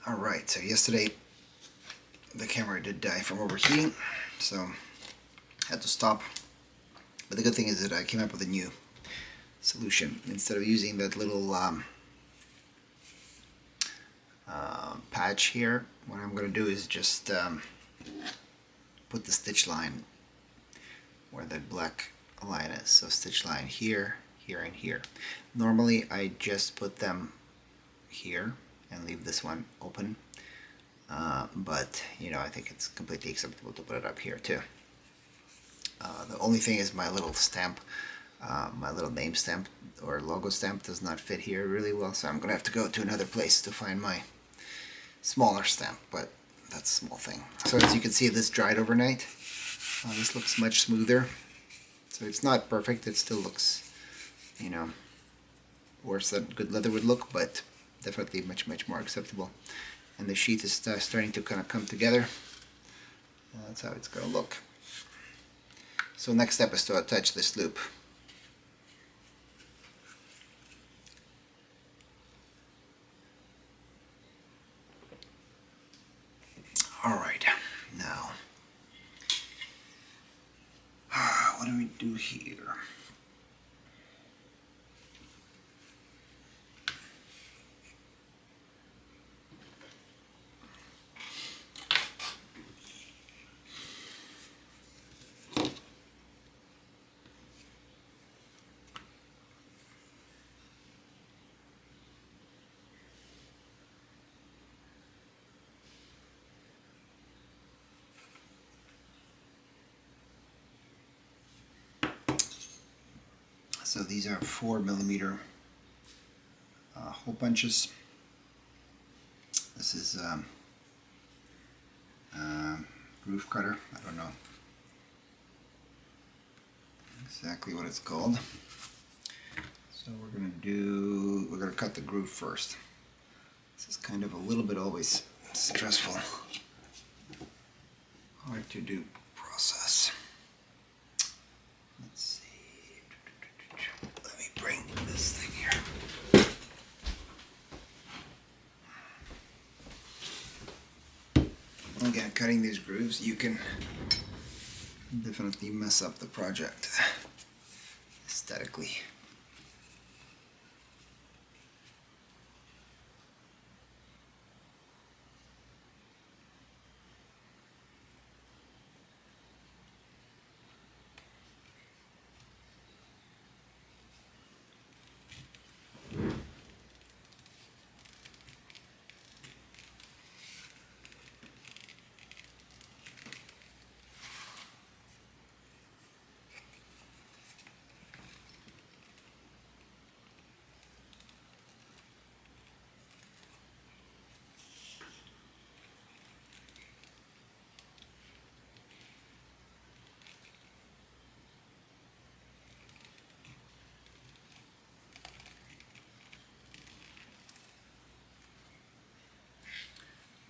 Alright, so yesterday the camera did die from overheating, so had to stop. But the good thing is that I came up with a new solution. Instead of using that little patch here, what I'm going to do is just put the stitch line where that black line is. So stitch line here, here, and here. Normally I just put them here and leave this one open, but you know, I think it's completely acceptable to put it up here too. The only thing is my little stamp, my little name stamp or logo stamp does not fit here really well, so I'm gonna have to go to another place to find my smaller stamp, but that's a small thing. So as you can see, this dried overnight. This looks much smoother. So it's not perfect, it still looks, you know, worse than good leather would look, but definitely much more acceptable. And the sheath is starting to kind of come together. That's how it's going to look. So next step is to attach this loop. Alright, now what do we do here? So these are 4mm hole punches. This is groove cutter. I don't know exactly what it's called. So we're gonna cut the groove first. This is kind of a little bit always stressful, hard to do process. Let's see. Let me bring this thing here. Again, cutting these grooves, you can definitely mess up the project aesthetically.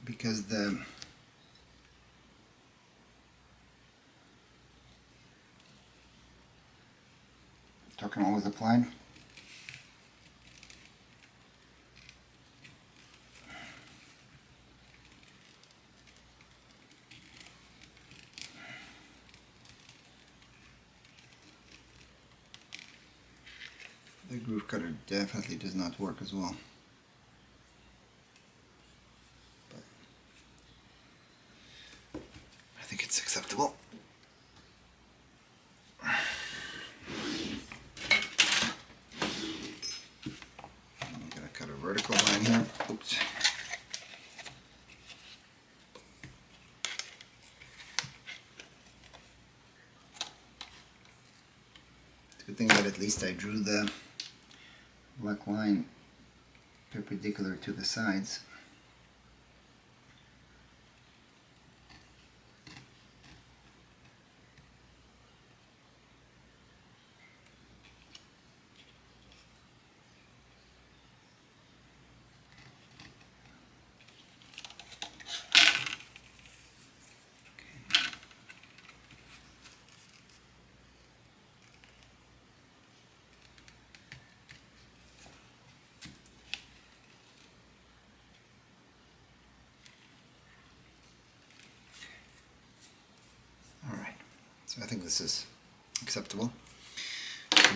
Because the talking always applied. The groove cutter definitely does not work as well. I think it's acceptable. I'm gonna cut a vertical line here. Oops. It's a good thing that at least I drew the black line perpendicular to the sides. So I think this is acceptable.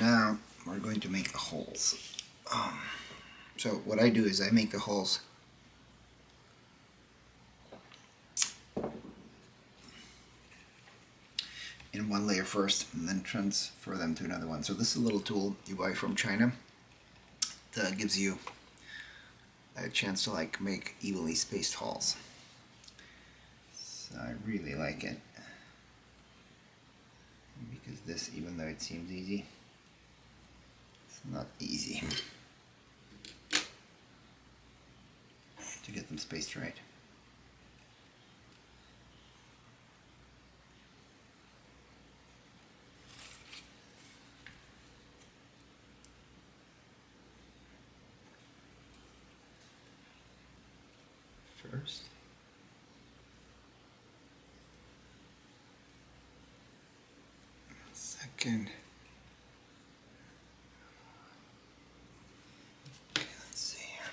Now we're going to make the holes. So what I do is I make the holes in one layer first and then transfer them to another one. So this is a little tool you buy from China that gives you a chance to like make evenly spaced holes. So I really like it because this, even though it seems easy, it's not easy to get them spaced right. First. Second. Okay, let's see here.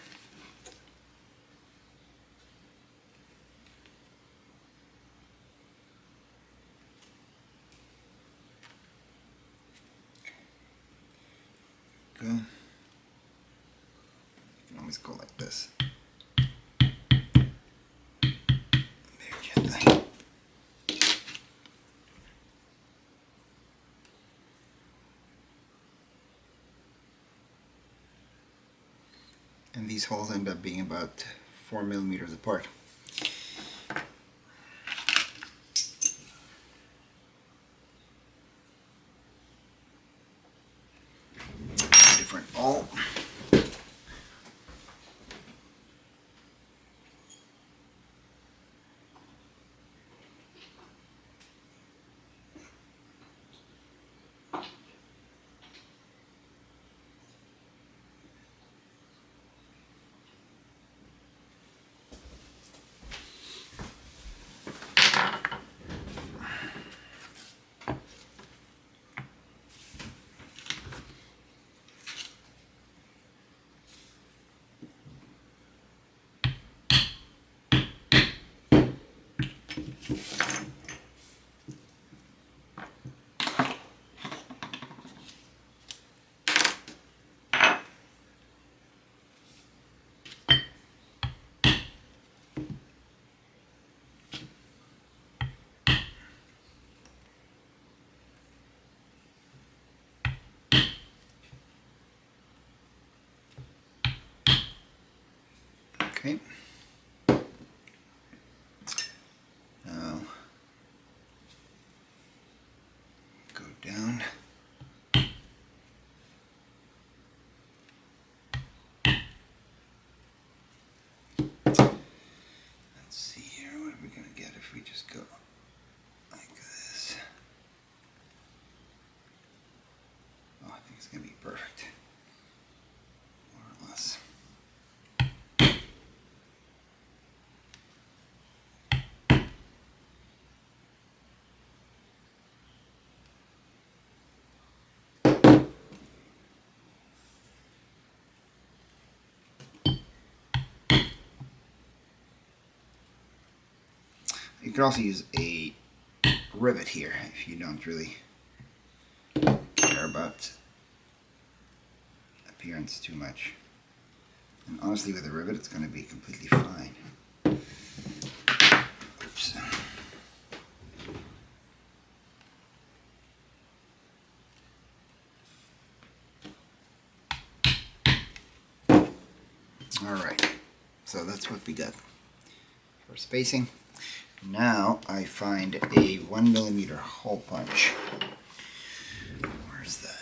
Go. You can always go like this. And these holes end up being about 4 millimeters apart. Different hole. Okay. Now go down. Let's see here, what are we going to get if we just go like this? Oh, I think it's going to be perfect. More or less. You can also use a rivet here if you don't really care about appearance too much. And honestly, with a rivet, it's going to be completely fine. Oops. Alright, so that's what we got for spacing. Now I find a 1 millimeter hole punch. Where's that?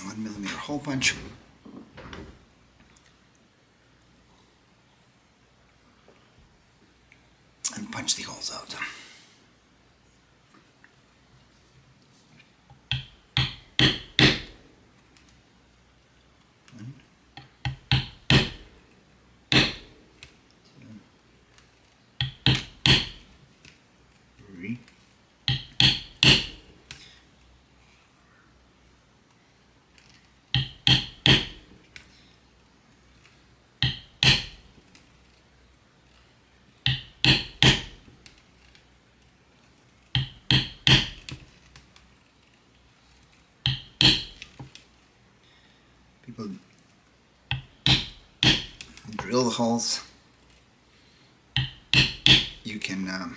1 millimeter hole punch. And punch the holes out. People drill the holes. You can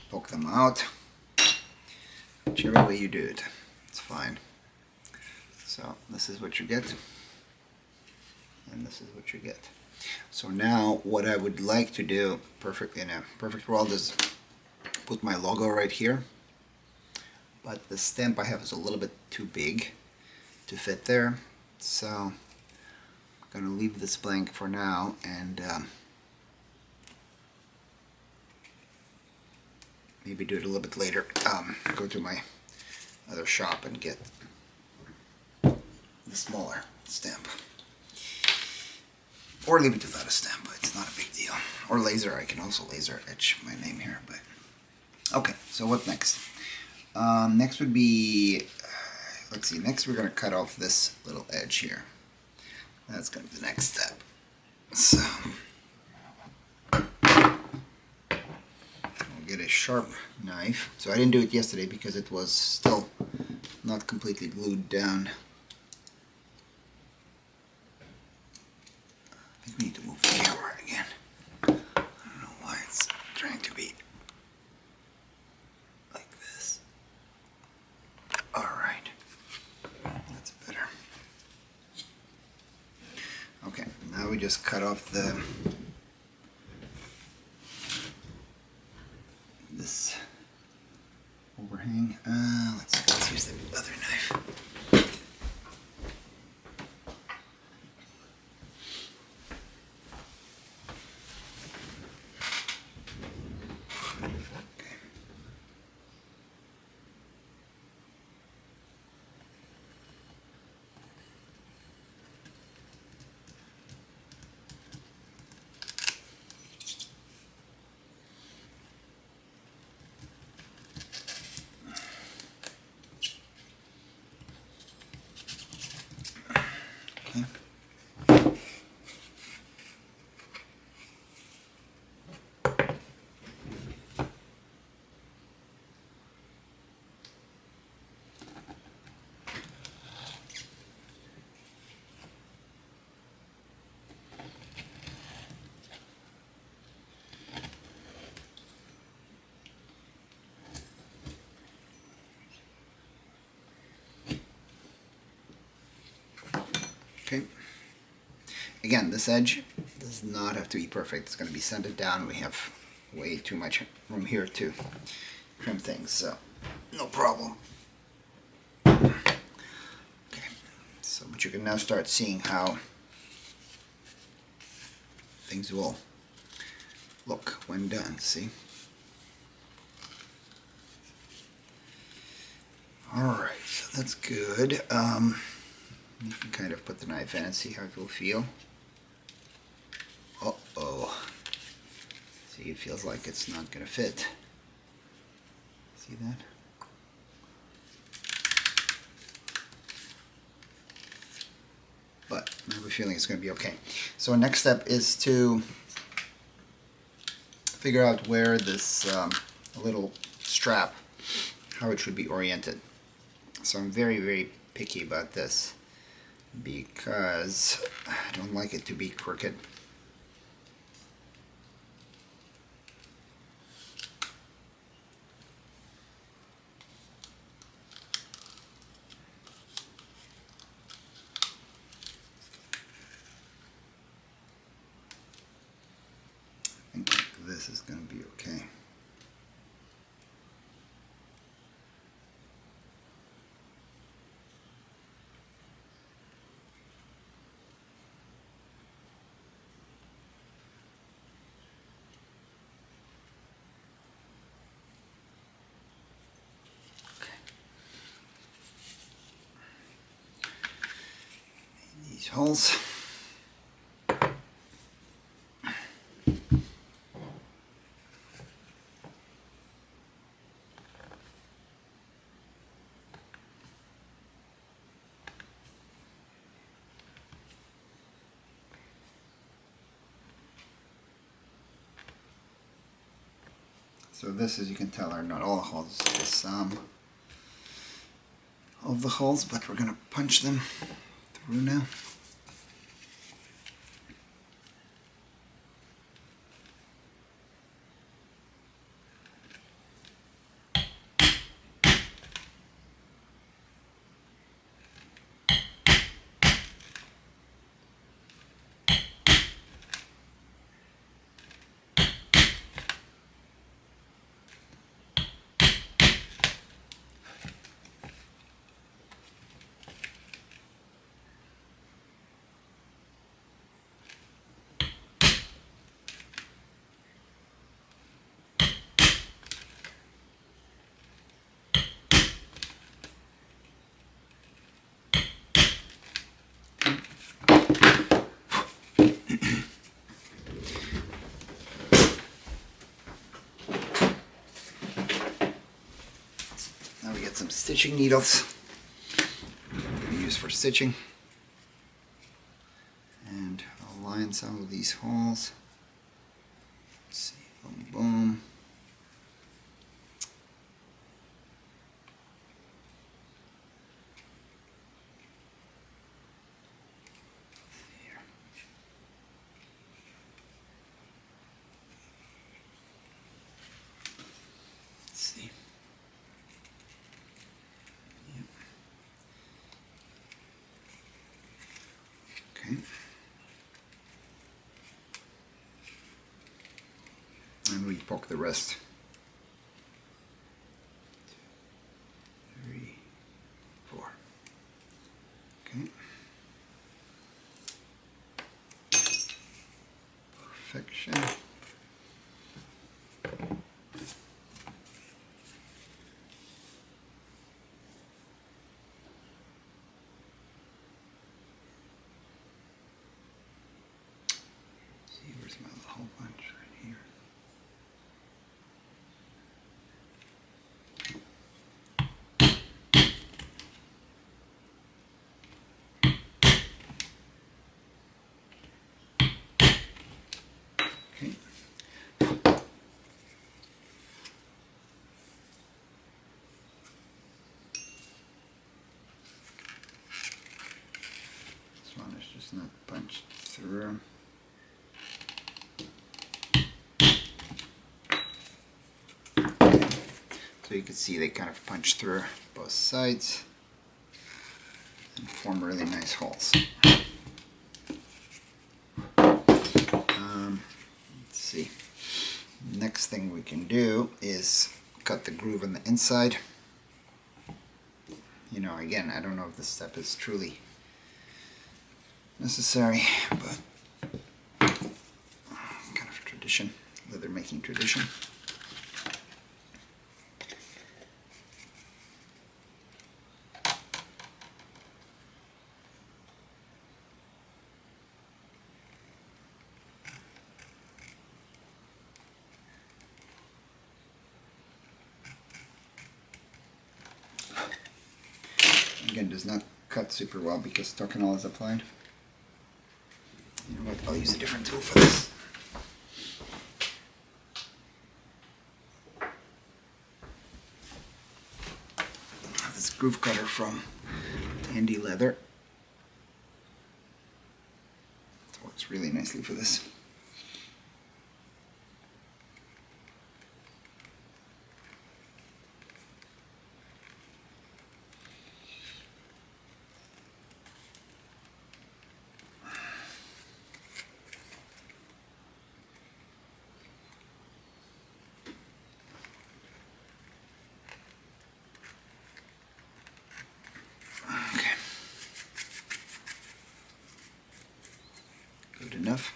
poke them out. Whichever way you do it, it's fine. So this is what you get, and this is what you get. So now what I would like to do in a perfect world is put my logo right here, but the stamp I have is a little bit too big to fit there, so I'm gonna leave this blank for now and maybe do it a little bit later. Go to my other shop and get the smaller stamp. Or leave it without a stamp, it's not a big deal. Or laser, I can also laser etch my name here, but... Okay, so what next? Next would be... let's see, next we're going to cut off this little edge here. That's going to be the next step. So... I'll get a sharp knife. So I didn't do it yesterday because it was still not completely glued down. I think we need to move the camera again. I don't know why it's trying to be like this. Alright. That's better. Okay, now we just cut off this overhang. Let's use the other knife. Okay. Again, this edge does not have to be perfect. It's going to be sanded down. We have way too much room here to trim things, so no problem. Okay. So, but you can now start seeing how things will look when done. See? Alright, so that's good. You can kind of put the knife in and see how it will feel. Uh-oh. See, it feels like it's not going to fit. See that? But I have a feeling it's going to be okay. So next step is to figure out where this little strap, how it should be oriented. So I'm very, very picky about this, because I don't like it to be crooked. I think this is going to be okay. These holes. So this, as you can tell, are not all holes. Some of the holes, but we're going to punch them through now. Now we get some stitching needles we use for stitching, and I'll line some of these holes. Let's see, boom, boom. Here. Let's see. Okay. And we poke the rest. 2, 3, 4. Okay. Perfection. Where's my whole bunch right here? Okay. This one is just not punched through. So you can see they kind of punch through both sides and form really nice holes. Let's see. Next thing we can do is cut the groove on the inside. You know, again, I don't know if this step is truly necessary, but kind of tradition, leather making tradition. Again, does not cut super well because Tokanol is applied. You know what, I'll use a different tool for this. This groove cutter from Tandy Leather. It works really nicely for this. Enough.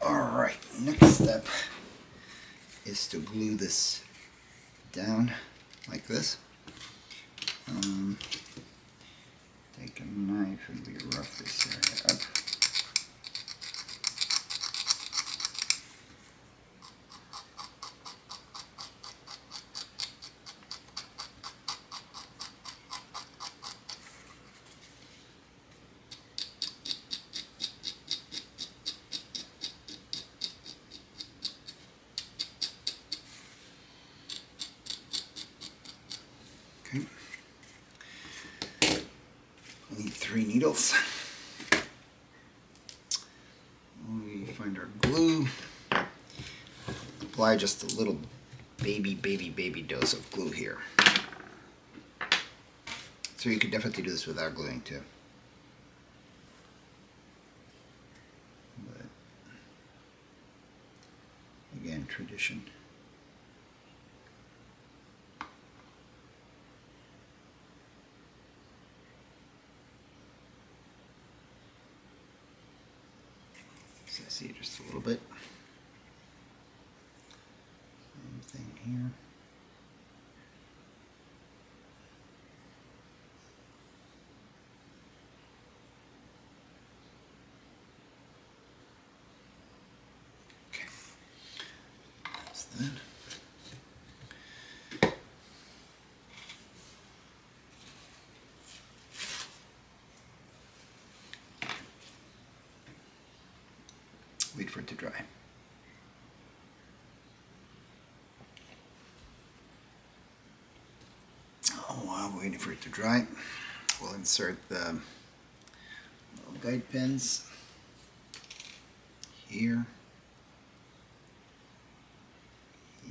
Alright, next step is to glue this down like this. Take a knife and we rough this area up. Okay. We need 3 needles. We find our glue. Apply just a little baby dose of glue here. So you could definitely do this without gluing too. But again, tradition. So I see just a little bit. Same thing here. Okay. That's that. Wait for it to dry. Oh, while we're waiting for it to dry, we'll insert the little guide pins here,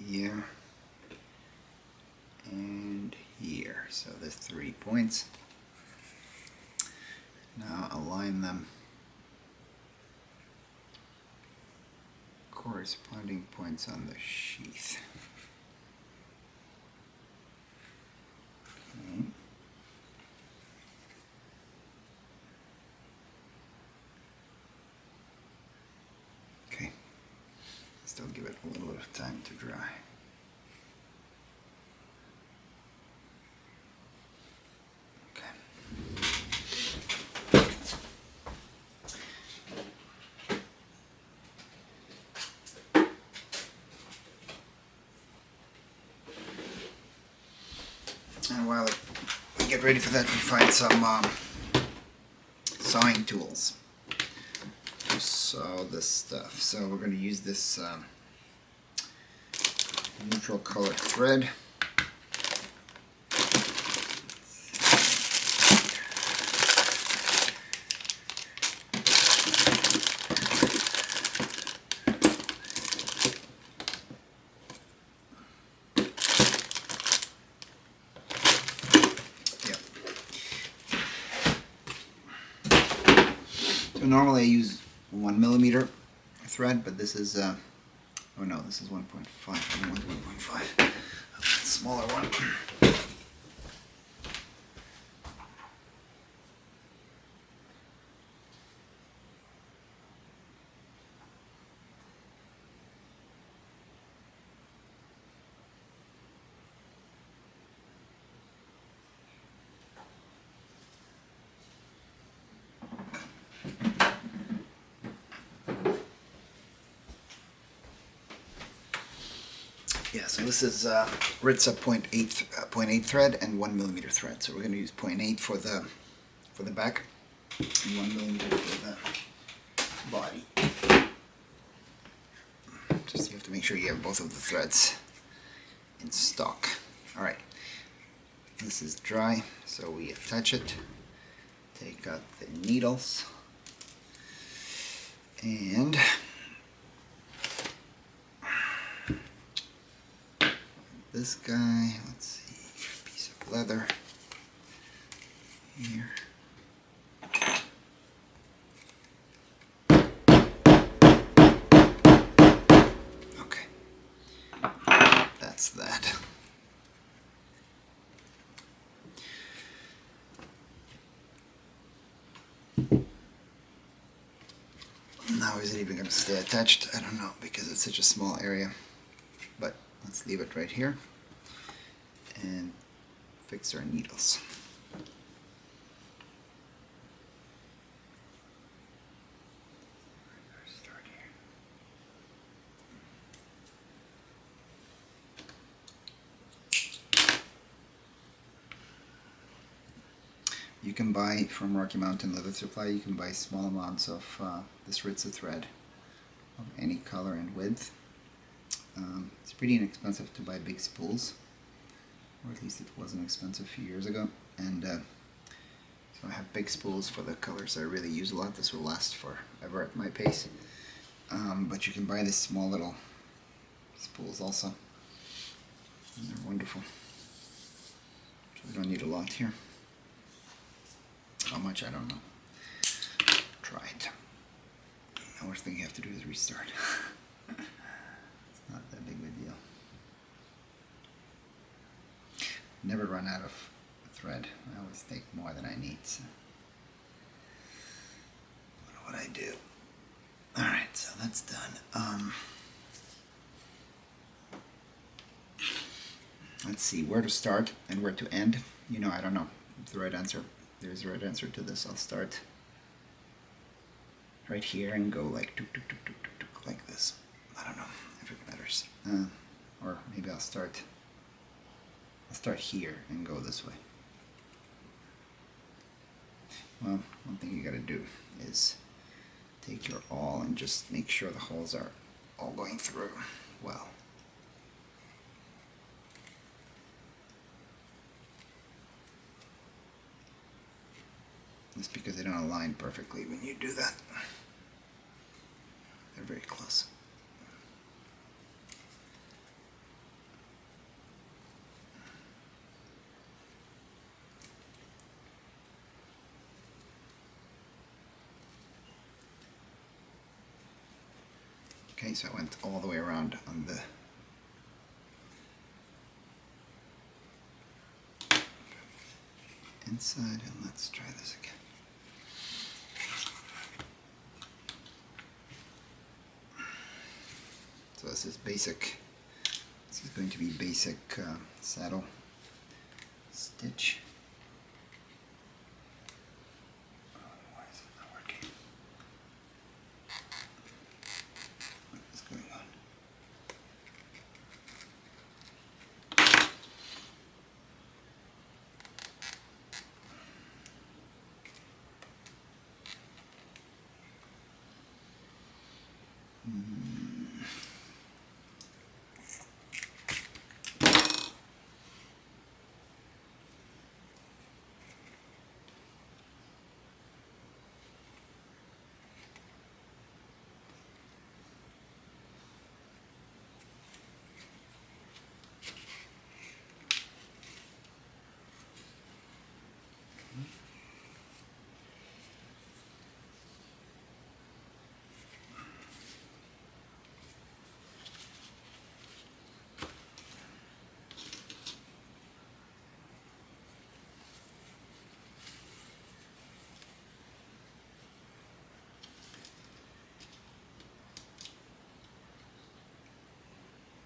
here, and here. So there's 3 points. Now align them corresponding points on the sheath. Okay. Okay. Still give it a little bit of time to dry. And while we get ready for that, we find some sawing tools to saw this stuff. So we're going to use this neutral colored thread. So normally I use 1mm thread, but this is, oh no, this is 1.5. I want 1.5. A smaller one. Yeah, so this is Ritza 0.8 thread and 1mm thread. So we're going to use 0.8 for the back and 1mm for the body. Just you have to make sure you have both of the threads in stock. All right, this is dry, so we attach it. Take out the needles and this guy, let's see, piece of leather here. Okay, that's that. Now is it even going to stay attached? I don't know, because it's such a small area. But let's leave it right here and fix our needles. Start here. You can buy from Rocky Mountain Leather Supply, you can buy small amounts of this Ritza thread of any color and width. It's pretty inexpensive to buy big spools, or at least it wasn't expensive a few years ago. And so So I have big spools for the colors I really use a lot. This will last forever at my pace. But you can buy these small little spools also. And they're wonderful. So we don't need a lot here. How much, I don't know. Try it. The worst thing you have to do is restart. It's not that big of a deal. Never run out of thread. I always take more than I need. So. What I do. Alright, so that's done. Let's see where to start and where to end. You know, I don't know the right answer. There's a right answer to this. I'll start right here and go like tuk tuk tuk tuk tuk tuk like this. I don't know if it matters. Or maybe I'll start here and go this way. Well, one thing you gotta do is take your awl and just make sure the holes are all going through well. That's because they don't align perfectly when you do that. They're very close. Okay, so I went all the way around on the inside, and let's try this again. So this is basic. This is going to be basic saddle stitch. Why is it not working? What is going on?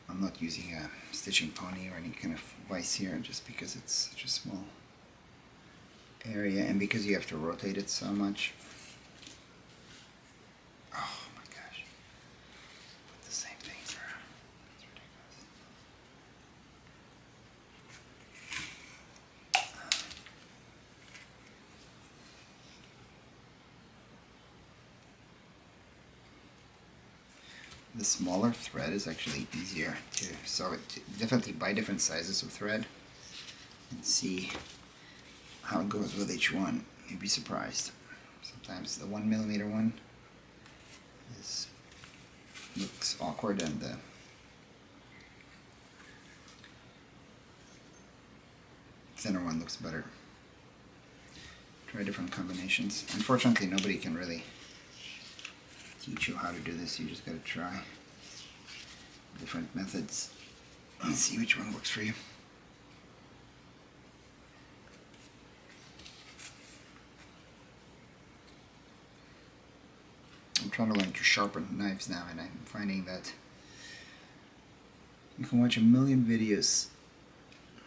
I'm not using a stitching pony or any kind of vise here just because it's such a small area and because you have to rotate it so much. Oh my gosh. Put the same things around. It's ridiculous. The smaller thread is actually easier to sew it. Definitely buy different sizes of thread and see how it goes with each one. You'd be surprised. Sometimes the 1mm one looks awkward and the thinner one looks better. Try different combinations. Unfortunately, nobody can really teach you how to do this. You just gotta try different methods and see which one works for you. I'm trying to learn to sharpen knives now, and I'm finding that you can watch a million videos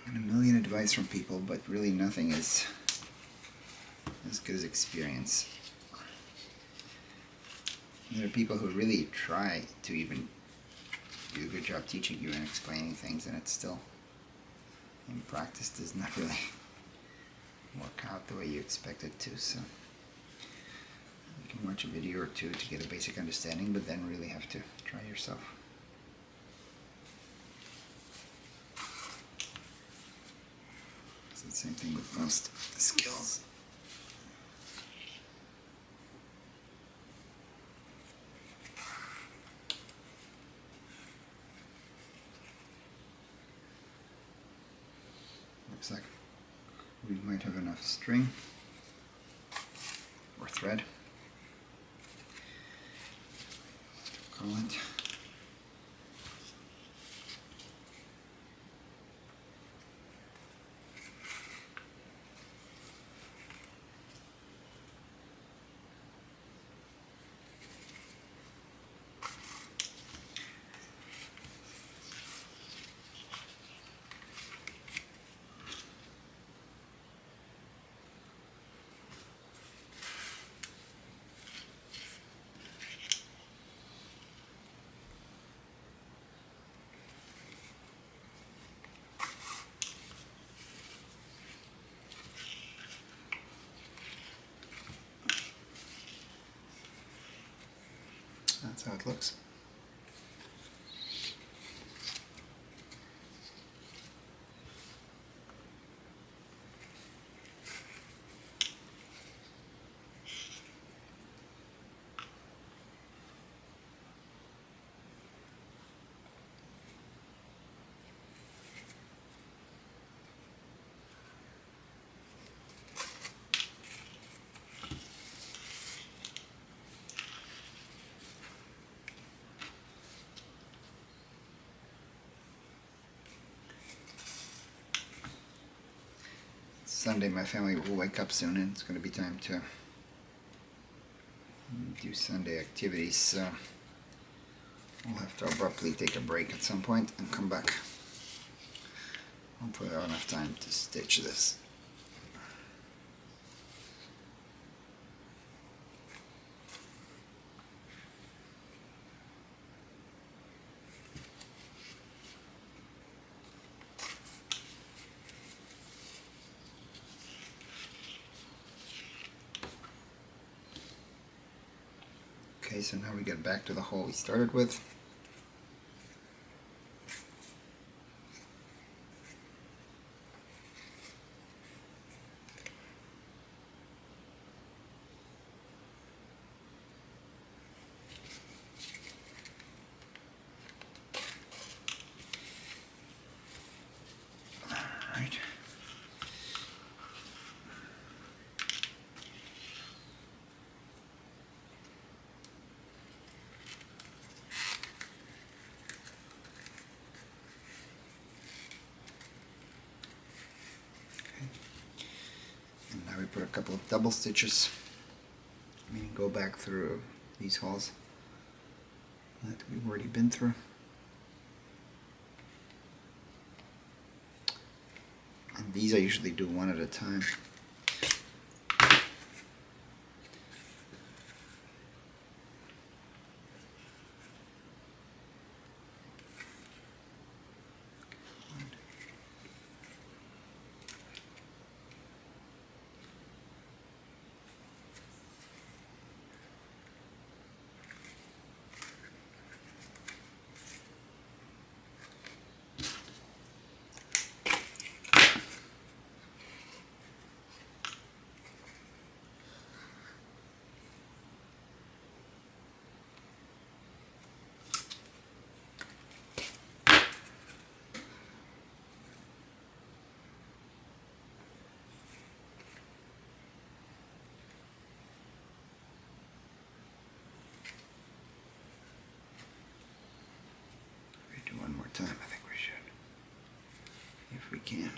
and a million advice from people, but really nothing is as good as experience. There are people who really try to even do a good job teaching you and explaining things, and it's still, in practice, does not really work out the way you expect it to. So you can watch a video or two to get a basic understanding, but then really have to try yourself. It's the same thing with most skills. Looks like we might have enough string or thread. Call it. That's how it looks. Sunday my family will wake up soon and it's going to be time to do Sunday activities, so we'll have to abruptly take a break at some point and come back. Hopefully I'll have enough time to stitch this. Okay, so now we get back to the hole we started with. Alright. And now we put a couple of double stitches, meaning go back through these holes that we've already been through. And these I usually do one at a time. One more time, I think we should, if we can.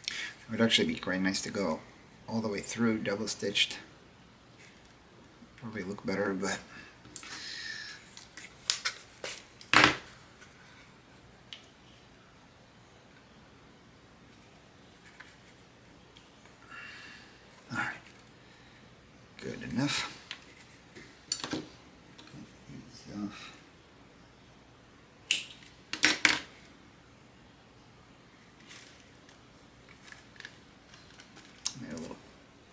It would actually be quite nice to go all the way through double stitched. Probably look better, but alright, good enough. Take these off. Made a little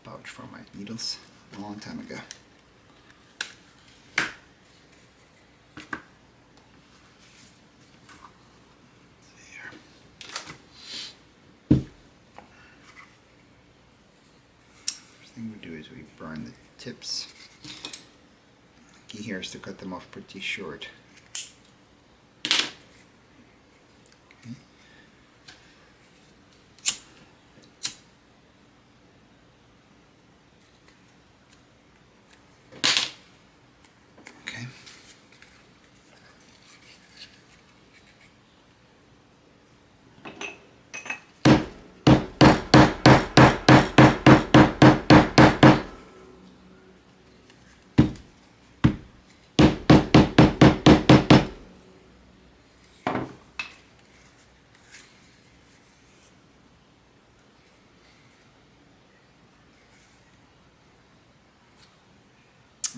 pouch for my needles a long time ago. burn the tips. The key here is to cut them off pretty short. Okay.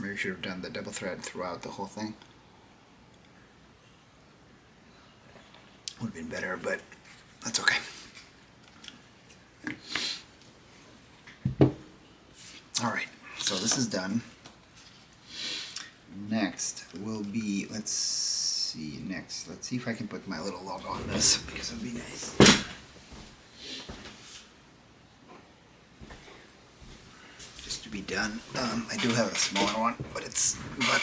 Maybe we should have done the double thread throughout the whole thing. Would have been better, but that's okay. Alright, so this is done. Next will be, let's see if I can put my little logo on this, because it would be nice. Just to be done. I do have a smaller one, but it's about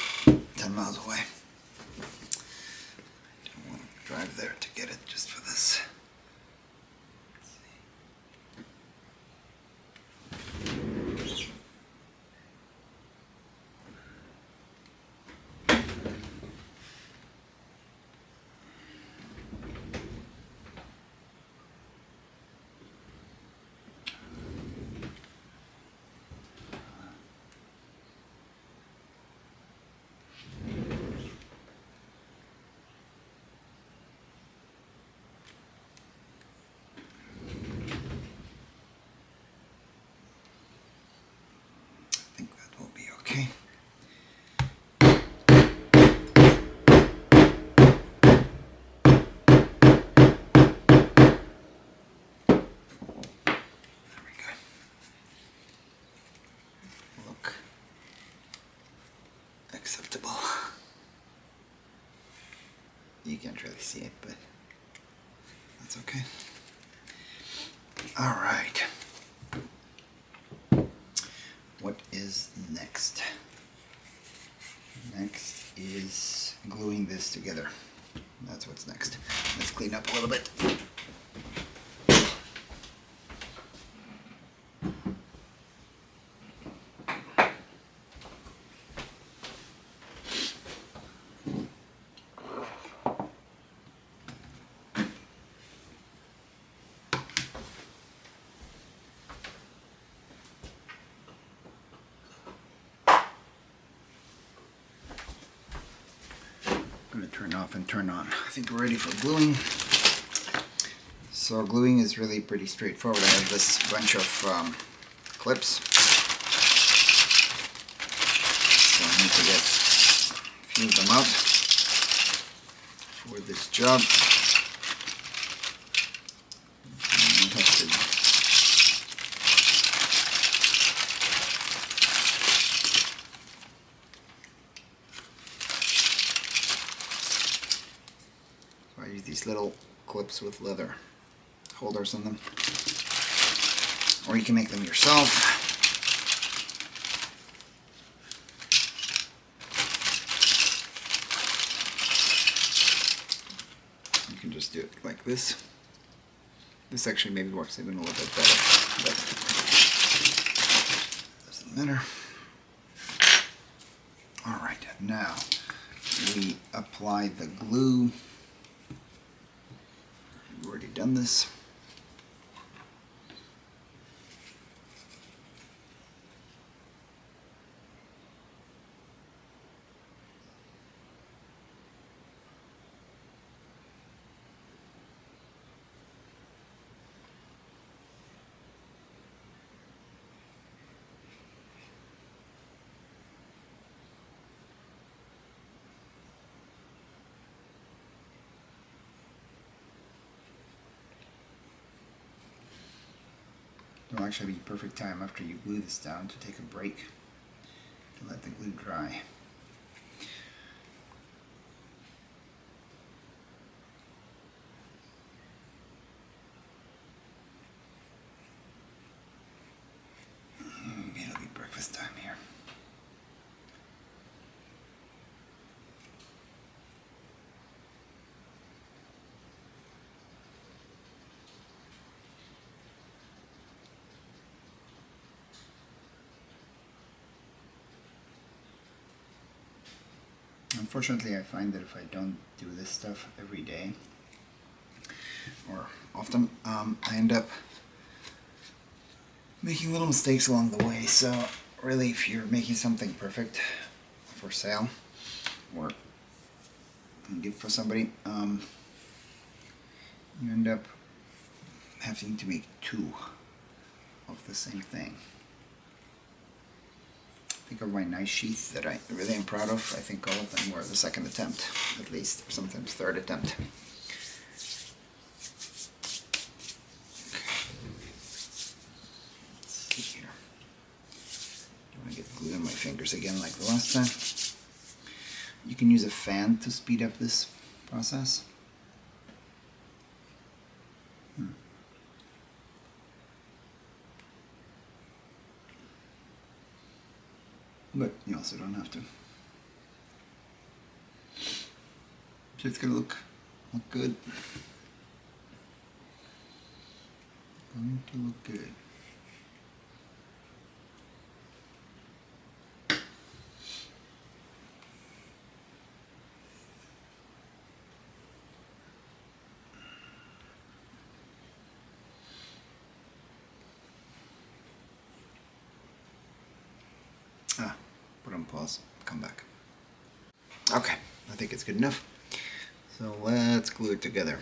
10 miles away. I don't want to drive there to get it just for this. Okay. There we go. Look acceptable. You can't really see it, but that's okay. All right. What is next? Next is gluing this together. That's what's next. Let's clean up a little bit. I'm going to turn off and turn on. I think we're ready for gluing. So gluing is really pretty straightforward. I have this bunch of clips. So I need to get a few of them out for this job. And I have to I use these little clips with leather holders on them, or you can make them yourself. You can just do it like this. This actually maybe works even a little bit better, but doesn't matter. Alright, now we apply the glue. We've already done this. It'll actually be perfect time after you glue this down to take a break to let the glue dry. It'll be breakfast time here. Unfortunately, I find that if I don't do this stuff every day or often, I end up making little mistakes along the way. So really, if you're making something perfect for sale or give for somebody, you end up having to make two of the same thing. Think of my nice sheath that I really am proud of. I think all of them were the second attempt, at least, or sometimes third attempt. Let's see here. Don't want to get glue on my fingers again like the last time. You can use a fan to speed up this process. But you also don't have to. So it's gonna look good. Going to look good. Put on pause, come back. Okay, I think it's good enough. So let's glue it together.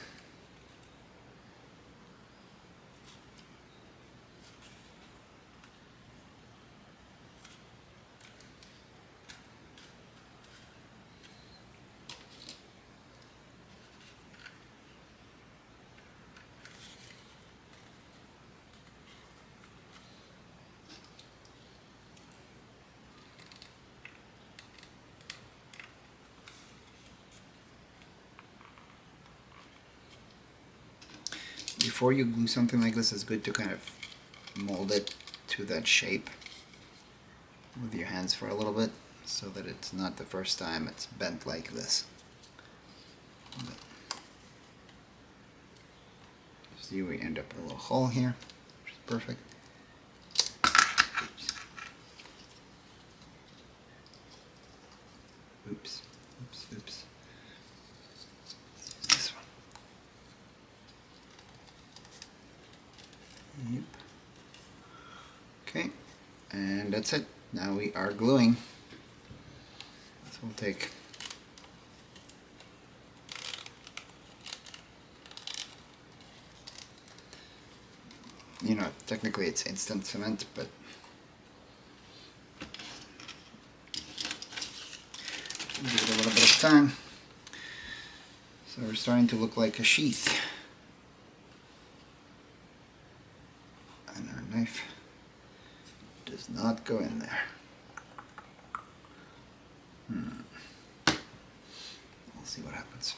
Before you glue something like this, it's good to kind of mold it to that shape with your hands for a little bit, so that it's not the first time it's bent like this. See, we end up with a little hole here, which is perfect. Oops. Oops. This one. Yep. Okay, and that's it. Now we are gluing. This will take technically it's instant cement, but give it a little bit of time. So we're starting to look like a sheath. And our knife does not go in there. We'll see what happens.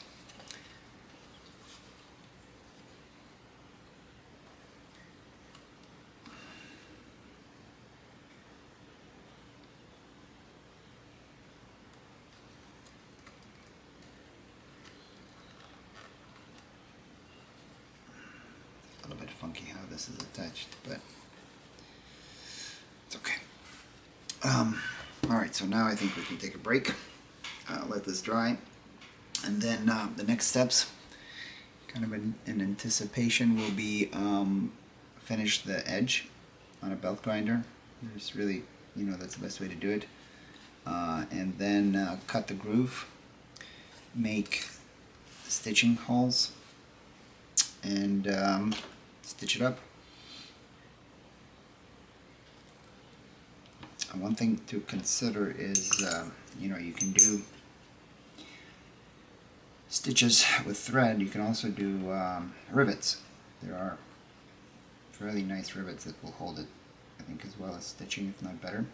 A little bit funky how this is attached, but it's okay. Alright, so now I think we can take a break, let this dry, and then the next steps, kind of in anticipation, will be finish the edge on a belt grinder. There's really, that's the best way to do it. And then cut the groove, make stitching holes, and stitch it up. One thing to consider is, you can do stitches with thread. You can also do rivets. There are fairly nice rivets that will hold it, I think, as well as stitching, if not better.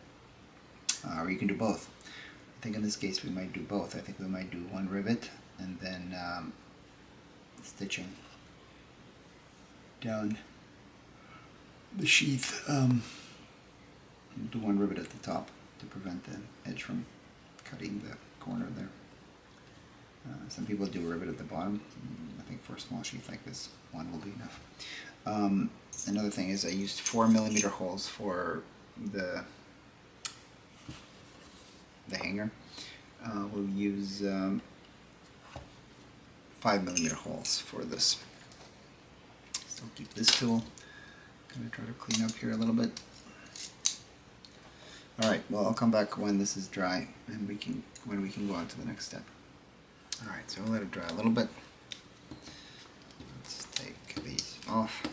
Or you can do both. I think in this case we might do both. I think we might do one rivet and then stitching down the sheath. Do one rivet at the top to prevent the edge from cutting the corner there. Some people do a rivet at the bottom. I think for a small sheath like this, one will be enough. Another thing is I used 4mm holes for the hanger. we'll use 5mm holes for this. Still keep this tool. Gonna try to clean up here a little bit. Alright, well I'll come back when this is dry and when we can go on to the next step. Alright, so we'll let it dry a little bit. Let's take these off.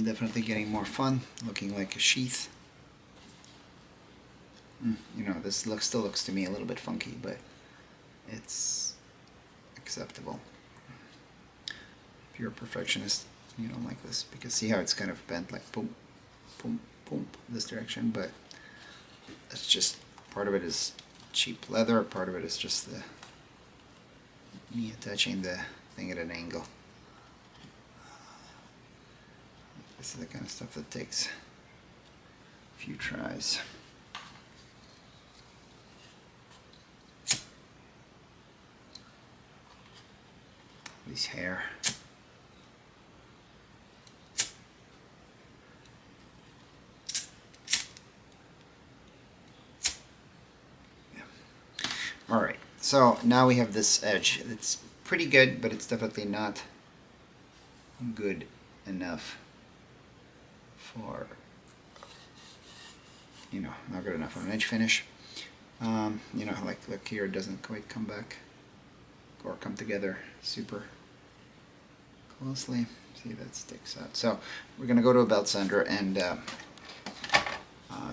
Definitely getting more fun, looking like a sheath. You know, this still looks to me a little bit funky, but it's acceptable. If you're a perfectionist, you don't like this, because see how it's kind of bent, like boom, boom, boom, this direction, but it's just, part of it is cheap leather, part of it is just me attaching the thing at an angle. This is the kind of stuff that takes a few tries. This hair. Yeah. Alright, so now we have this edge. It's pretty good, but it's definitely not good enough for, you know, not good enough for an edge finish. You know, like look here, it doesn't quite come back or come together super closely. See, that sticks out. So we're gonna go to a belt sander and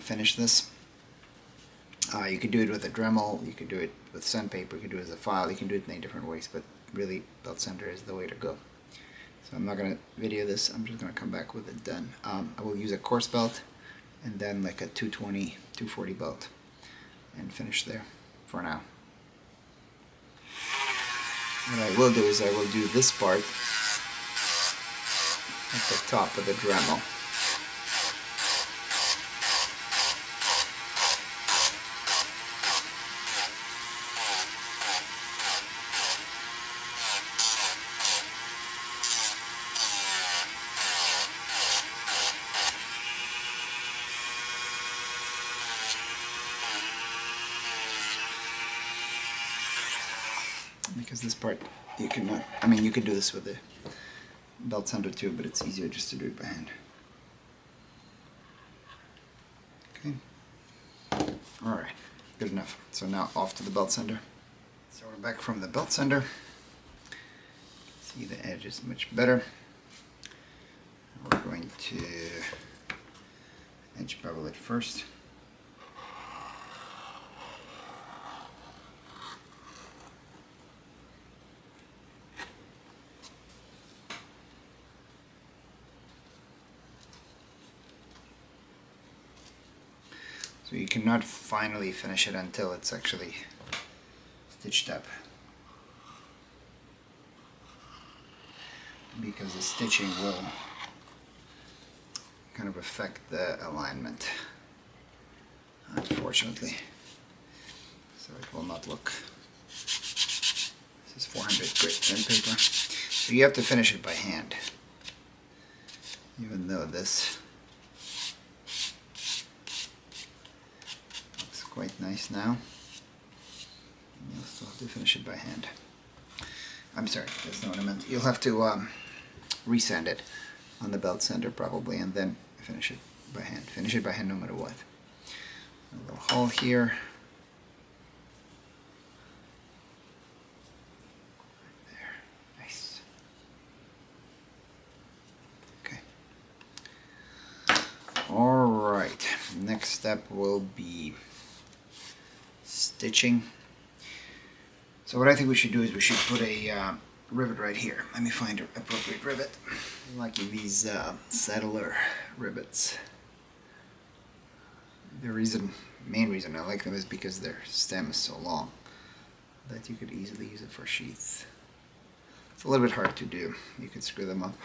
finish this. You could do it with a Dremel, you could do it with sandpaper, you could do it as a file, you can do it many different ways, but really belt sander is the way to go. So I'm not going to video this, I'm just going to come back with it done. I will use a coarse belt and then like a 220, 240 belt and finish there for now. What I will do is I will do this part at the top of the Dremel. Because this part you cannot, I mean you could do this with a belt sander too, but it's easier just to do it by hand. Okay. Alright, good enough. So now off to the belt sander. So we're back from the belt sander. See, the edge is much better. We're going to edge bevel it first. So you cannot finally finish it until it's actually stitched up, because the stitching will kind of affect the alignment, unfortunately. So it will not look. This is 400 grit sandpaper. So you have to finish it by hand, even though this quite nice now. You'll still have to finish it by hand. I'm sorry, that's not what I meant. You'll have to resand it on the belt sander probably, and then finish it by hand. Finish it by hand no matter what. A little hole here. There, nice. Okay. All right. Next step will be stitching. So what I think we should do is we should put a rivet right here. Let me find an appropriate rivet. I'm liking these settler rivets. The main reason I like them is because their stem is so long that you could easily use it for sheath. It's a little bit hard to do. You could screw them up.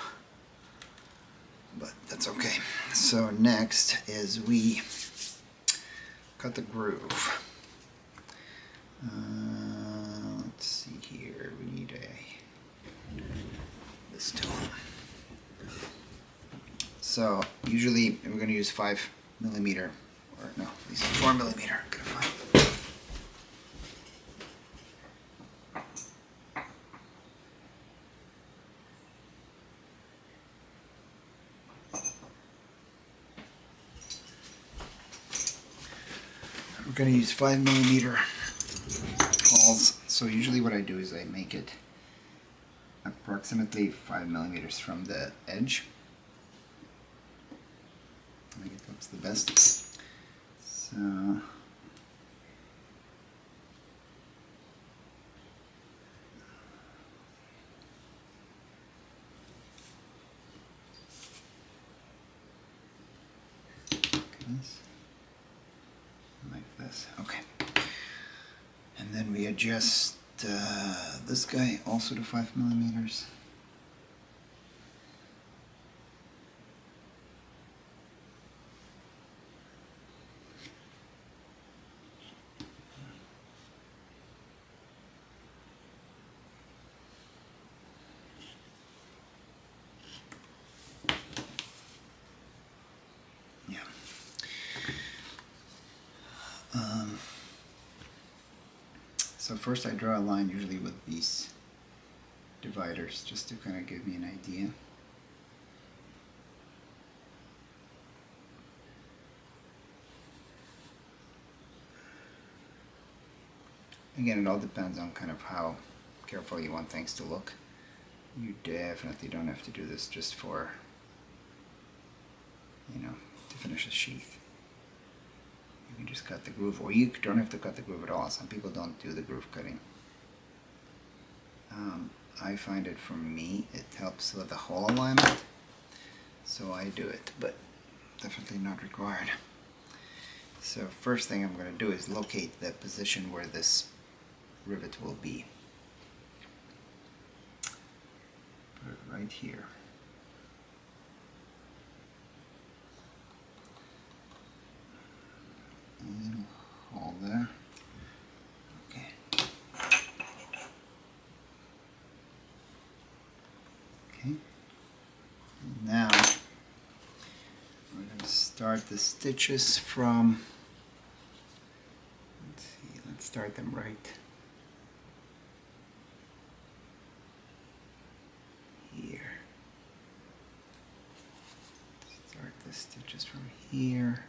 but that's okay. So next is we cut the groove. Let's see here, we need this tool. So usually we're going to use 5mm, or no, at least 4mm. I'm gonna find. We're going to use 5mm holes. So usually what I do is I make it approximately 5mm from the edge. I think it looks the best. So like this. Okay. And then we adjust this guy also to 5mm. Yeah. So first I draw a line usually with these dividers just to kind of give me an idea. Again, it all depends on kind of how careful you want things to look. You definitely don't have to do this just for, you know, to finish a sheath. You can just cut the groove, or you don't have to cut the groove at all. Some people don't do the groove cutting. I find it, for me, it helps with the hole alignment, so I do it, but definitely not required. So first thing I'm going to do is locate the position where this rivet will be. Put it right here. A little hole there. Okay. Okay. Now we're going to start the stitches from, let's see, let's start them right here. Start the stitches from here.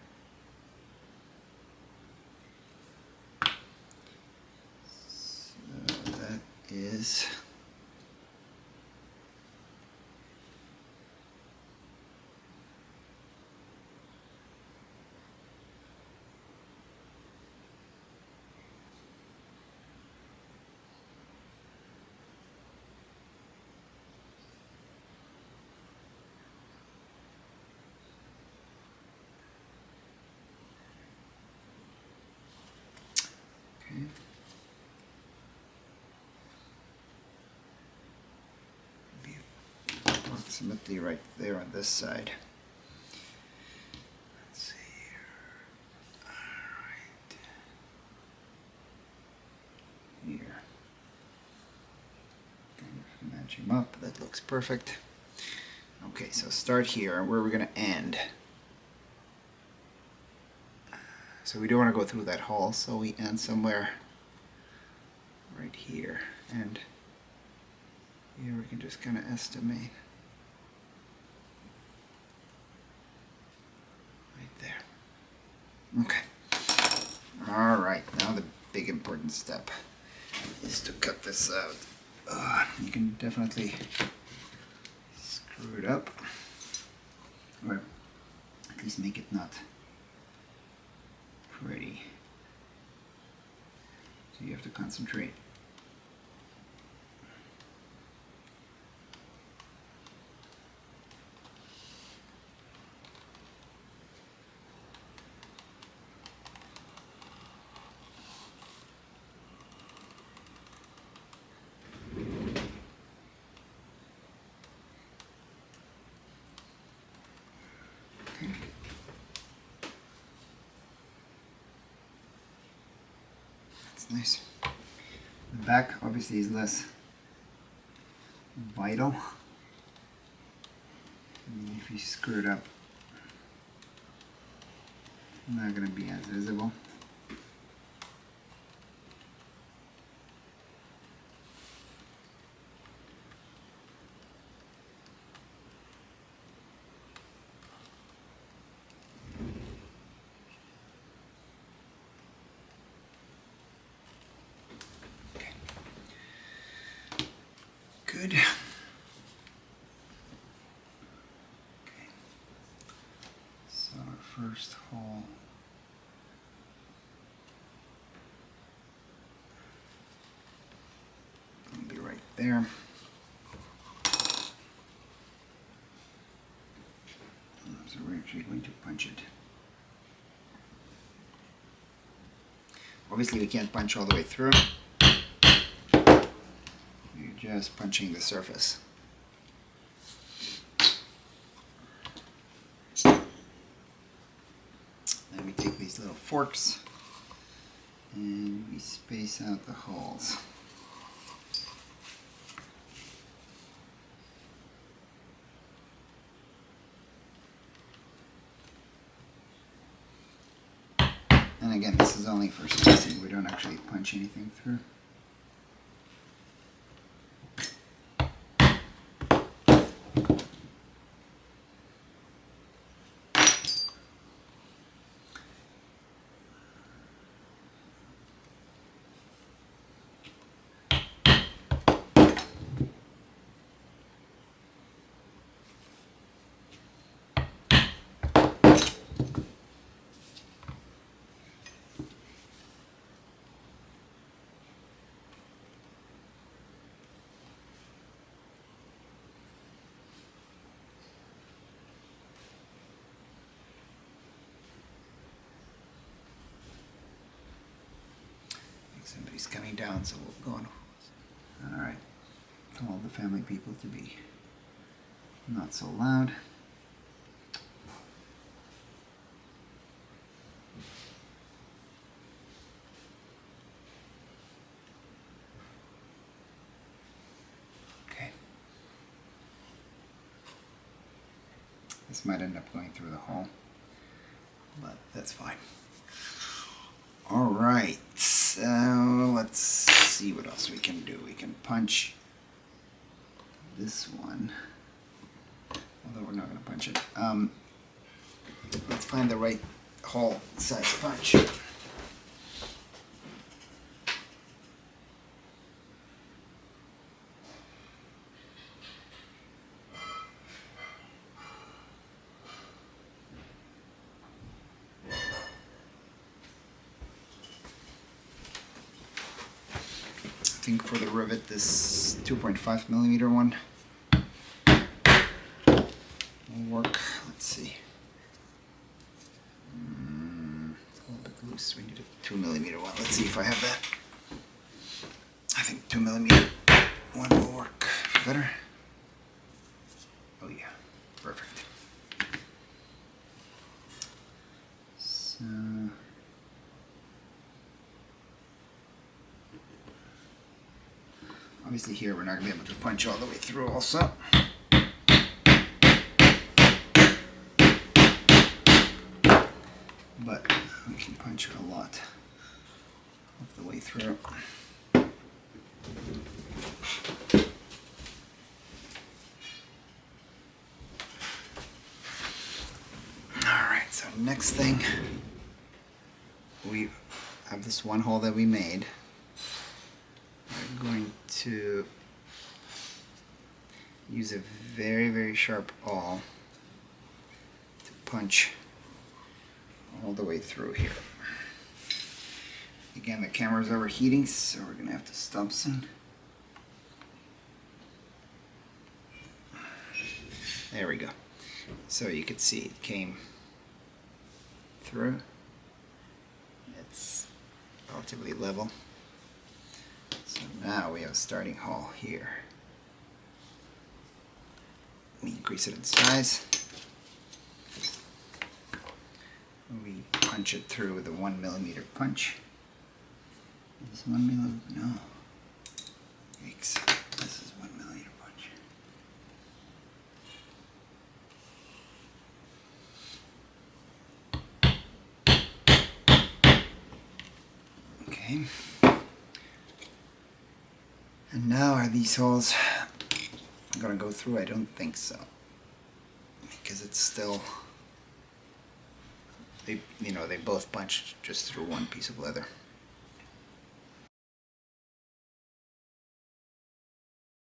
So that is okay. Be approximately right there on this side. Let's see here. Alright. Here. Kind of match him up. That looks perfect. Okay, so start here. Where we're going to end. So we don't want to go through that hole, so we end somewhere right here. And here we can just kind of estimate. Right there. Okay. Alright, now the big important step is to cut this out. You can definitely screw it up, or at least make it not pretty. So you have to concentrate. Nice. The back obviously is less vital. If you screw it up, not going to be as visible. Okay. Good. First hole. It'll be right there. So we're actually going to punch it. Obviously we can't punch all the way through. You're just punching the surface. Then we take these little forks and we space out the holes. And again, this is only for spacing. We don't actually punch anything through. Somebody's coming down, so we'll go on. Alright. Tell all the family people to be not so loud. Okay. This might end up going through the hole, but that's fine. Alright. So let's see what else we can do. We can punch this one, although we're not going to punch it. Let's find the right hole size punch. I think for the rivet, this 2.5 millimeter one will work. Let's see. It's a little bit loose. We need a 2 millimeter one. Let's see if I have that. I think 2 millimeter one will work better. Oh yeah, perfect. So. Obviously here we're not going to be able to punch all the way through also. But we can punch a lot of the way through. Alright, so next thing, we have this one hole that we made. We're going to use a very, very sharp awl to punch all the way through here. Again, the camera's overheating, so we're going to have to stop soon. There we go. So you can see it came through. It's relatively level. So now we have a starting hole here. We increase it in size. We punch it through with a 1 millimeter punch. Is this 1 millimeter? No. Weeks. This is 1 millimeter punch. Okay. And now are these holes gonna go through? I don't think so. Because it's still, they both punch just through one piece of leather.